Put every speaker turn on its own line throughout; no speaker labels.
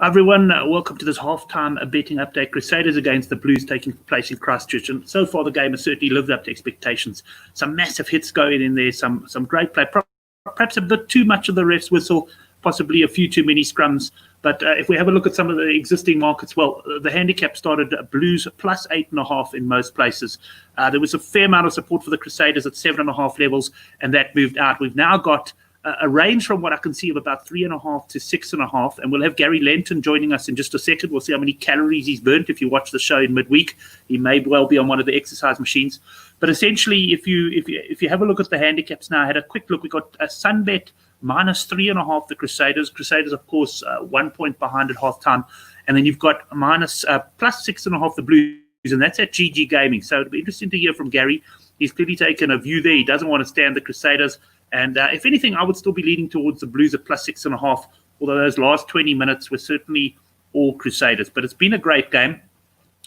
Everyone, welcome to this halftime betting update. Crusaders against the Blues taking place in Christchurch, and so far the game has certainly lived up to expectations. Some massive hits going in there, some great play. Perhaps a bit too much of the ref's whistle, possibly a few too many scrums. But if we have a look at some of the existing markets, well, the handicap started Blues plus 8.5 in most places. There was a fair amount of support for the Crusaders at 7.5 levels, and that moved out. We've now got a range from what I can see of about 3.5 to 6.5, and we'll have Gary Lenton joining us in just a second. We'll see how many calories he's burnt. If you watch the show in midweek, he may well be on one of the exercise machines. But essentially, if you have a look at the handicaps now, I had a quick look. We got a Sunbet minus 3.5 the Crusaders. Crusaders, of course, 1 point behind at halftime, and then you've got minus plus 6.5 the Blues, and that's at GG Gaming. So it'll be interesting to hear from Gary. He's clearly taken a view there. He doesn't want to stand the Crusaders. And if anything, I would still be leaning towards the Blues at plus 6.5, although those last 20 minutes were certainly all Crusaders. But it's been a great game.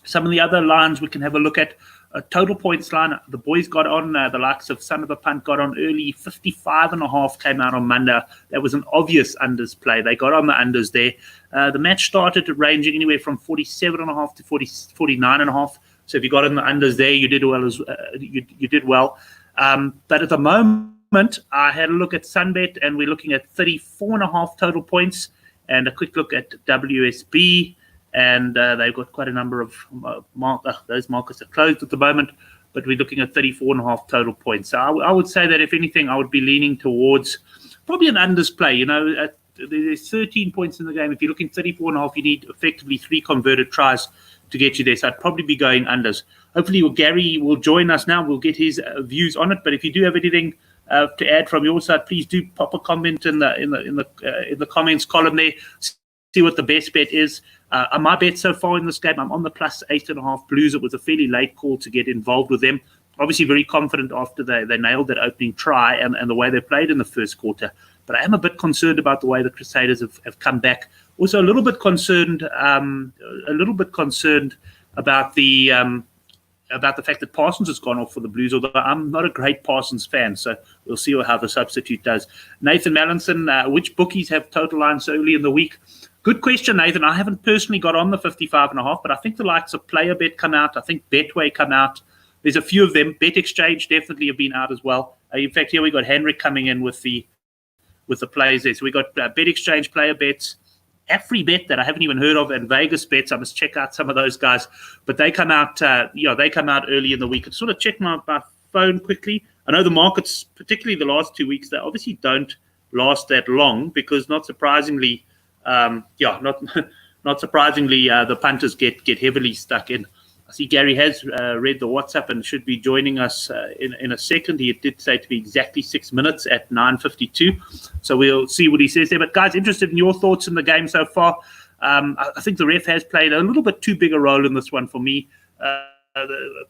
Some of the other lines we can have a look at. Total points line, the boys got on, the likes of Son of a Punt got on early. 55.5 came out on Monday. That was an obvious unders play. They got on the unders there. The match started ranging anywhere from 47.5 to 49.5. So if you got on the unders there, you did well. You did well. But at the moment, I had a look at Sunbet, and we're looking at 34.5 total points, and a quick look at WSB, and they've got quite a number of those markets are closed at the moment, but we're looking at 34.5 total points. So I would say that if anything, I would be leaning towards probably an unders play. There's 13 points in the game. If you're looking 34.5, you need effectively 3 converted tries to get you there. So I'd probably be going unders. Hopefully, Gary will join us now. We'll get his views on it. But if you do have anything to add from your side, please do pop a comment in the comments column there. See what the best bet is. My bet so far in this game, I'm on the plus 8.5 Blues. It was a fairly late call to get involved with them. Obviously, very confident after they nailed that opening try and the way they played in the first quarter. But I am a bit concerned about the way the Crusaders have come back. Also, a little bit concerned about the fact that Parsons has gone off for the Blues, although I'm not a great Parsons fan, so we'll see how the substitute does. Nathan Mallinson, which bookies have total lines so early in the week? Good question, Nathan. I haven't personally got on the 55.5, but I think the likes of PlayerBet come out. I think Betway come out. There's a few of them. Bet Exchange definitely have been out as well. In fact, here we got Henrik coming in with the plays there. So we got Bet Exchange, PlayerBets, AfriBet that I haven't even heard of, and Vegas Bets. I must check out some of those guys, but they come out. They come out early in the week. I sort of check my phone quickly. I know the markets, particularly the last 2 weeks, they obviously don't last that long because, not surprisingly, the punters get heavily stuck in. I see Gary has read the WhatsApp and should be joining us in a second. He did say to be exactly 6 minutes at 9:52. So we'll see what he says there. But guys, interested in your thoughts in the game so far. I think the ref has played a little bit too big a role in this one for me.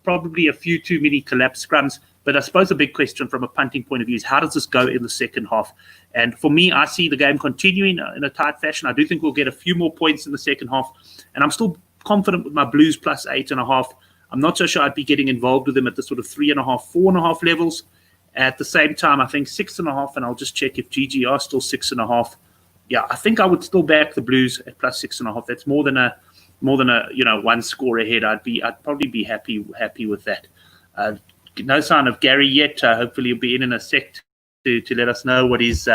Probably a few too many collapse scrums. But I suppose the big question from a punting point of view is how does this go in the second half? And for me, I see the game continuing in a tight fashion. I do think we'll get a few more points in the second half. And I'm still confident with my Blues plus 8.5. I'm not so sure I'd be getting involved with them at the sort of 3.5, 4.5 levels. At the same time, I think 6.5, and I'll just check if GG are still 6.5. Yeah, I think I would still back the Blues at plus 6.5. That's more than a one score ahead. I'd probably be happy with that. No sign of Gary yet. Hopefully he'll be in a sec to let us know what his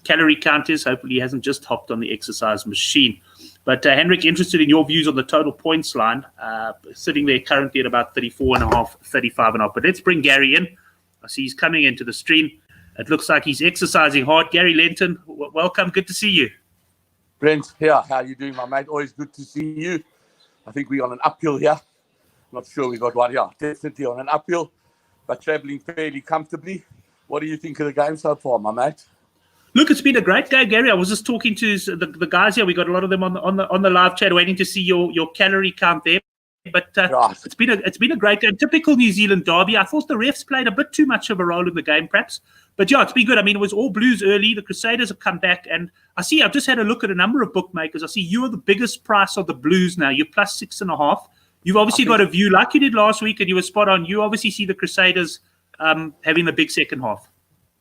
calorie count is. Hopefully he hasn't just hopped on the exercise machine. But Henrik, interested in your views on the total points line, sitting there currently at about 34.5, 35.5. But let's bring Gary in. I see he's coming into the stream. It looks like he's exercising hard. Gary Lenton, welcome. Good to see you.
Brent, how are you doing, my mate? Always good to see you. I think we're on an uphill here. Not sure we got what here. Definitely on an uphill, but travelling fairly comfortably. What do you think of the game so far, my mate?
Look, it's been a great game, Gary. I was just talking to the guys here. We got a lot of them on the live chat, waiting to see your calorie count there. But
right.
It's been a great game. Typical New Zealand derby. I thought the refs played a bit too much of a role in the game, perhaps. But yeah, it's been good. I mean, it was all Blues early. The Crusaders have come back, and I've just had a look at a number of bookmakers. I see you are the biggest price of the Blues now. You're plus 6.5. You've obviously got a view like you did last week, and you were spot on. You obviously see the Crusaders having the big second half.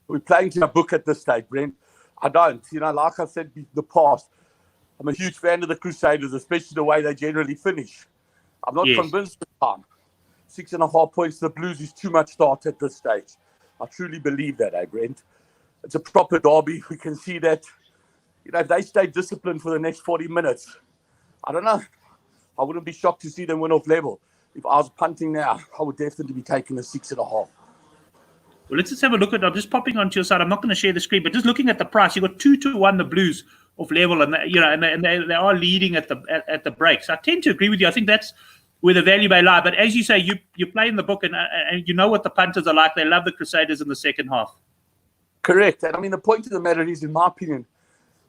We're playing to a book at this stage, Brent. I don't. Like I said in the past, I'm a huge fan of the Crusaders, especially the way they generally finish. I'm not convinced this time. 6.5 points to the Blues is too much start at this stage. I truly believe that, Brent. It's a proper derby. We can see that, if they stay disciplined for the next 40 minutes, I don't know. I wouldn't be shocked to see them win off level. If I was punting now, I would definitely be taking a 6.5.
Well, let's just have a look at. I'm just popping onto your side. I'm not going to share the screen, but just looking at the price, you got 2-1 the Blues off level, and they are leading at the break. So I tend to agree with you. I think that's where the value may lie. But as you say, you play in the book, and you know what the punters are like. They love the Crusaders in the second half.
Correct. And I mean, the point of the matter is, in my opinion,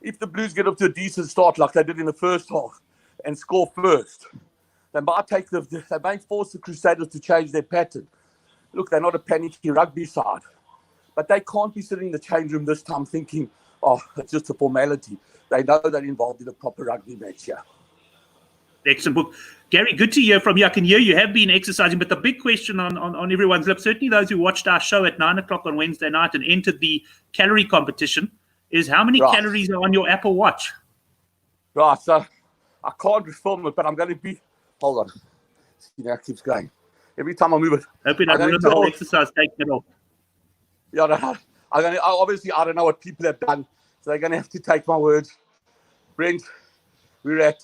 if the Blues get up to a decent start like they did in the first half and score first, they might force the Crusaders to change their pattern. Look, they're not a panicky rugby side, but they can't be sitting in the change room this time thinking, oh, it's just a formality. They know they're involved in a proper rugby match here.
Excellent book. Gary, good to hear from you. I can hear you have been exercising, but the big question on everyone's lips, certainly those who watched our show at 9 o'clock on Wednesday night and entered the calorie competition, is how many calories are on your Apple Watch?
Right, so I can't film it, but I'm going to be... Hold on. See, now it keeps going. Every time I move it...
Hoping I ruin the whole exercise taking it off.
Yeah, obviously, I don't know what people have done, so they're going to have to take my words. Brent, we're at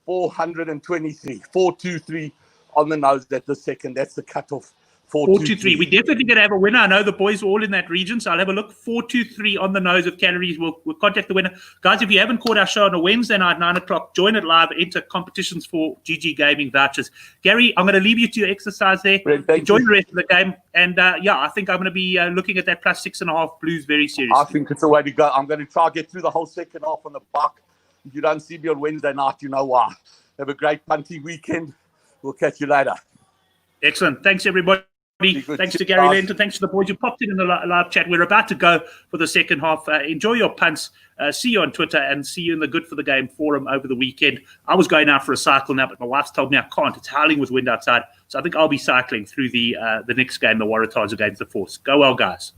423, 423 on the nose at the second. That's the cutoff.
423. We're definitely going to have a winner. I know the boys are all in that region, so I'll have a look. 423 on the nose of calories. We'll contact the winner. Guys, if you haven't caught our show on a Wednesday night, 9 o'clock, join it live. Enter competitions for GG Gaming vouchers. Gary, I'm going to leave you to your exercise there. Enjoy the rest of the game. And, I think I'm going to be looking at that plus 6.5 Blues very seriously.
I think it's the way to go. I'm going to try to get through the whole second half on the buck. If you don't see me on Wednesday night, you know why. Have a great punting weekend. We'll catch you later.
Excellent. Thanks, everybody. Thanks to Gary Lenton. Thanks to the boys who popped in the live chat. We're about to go for the second half. Enjoy your punts. See you on Twitter and see you in the Good for the Game forum over the weekend. I was going out for a cycle now, but my wife's told me I can't. It's howling with wind outside. So I think I'll be cycling through the next game, the Waratahs against the Force. Go well, guys.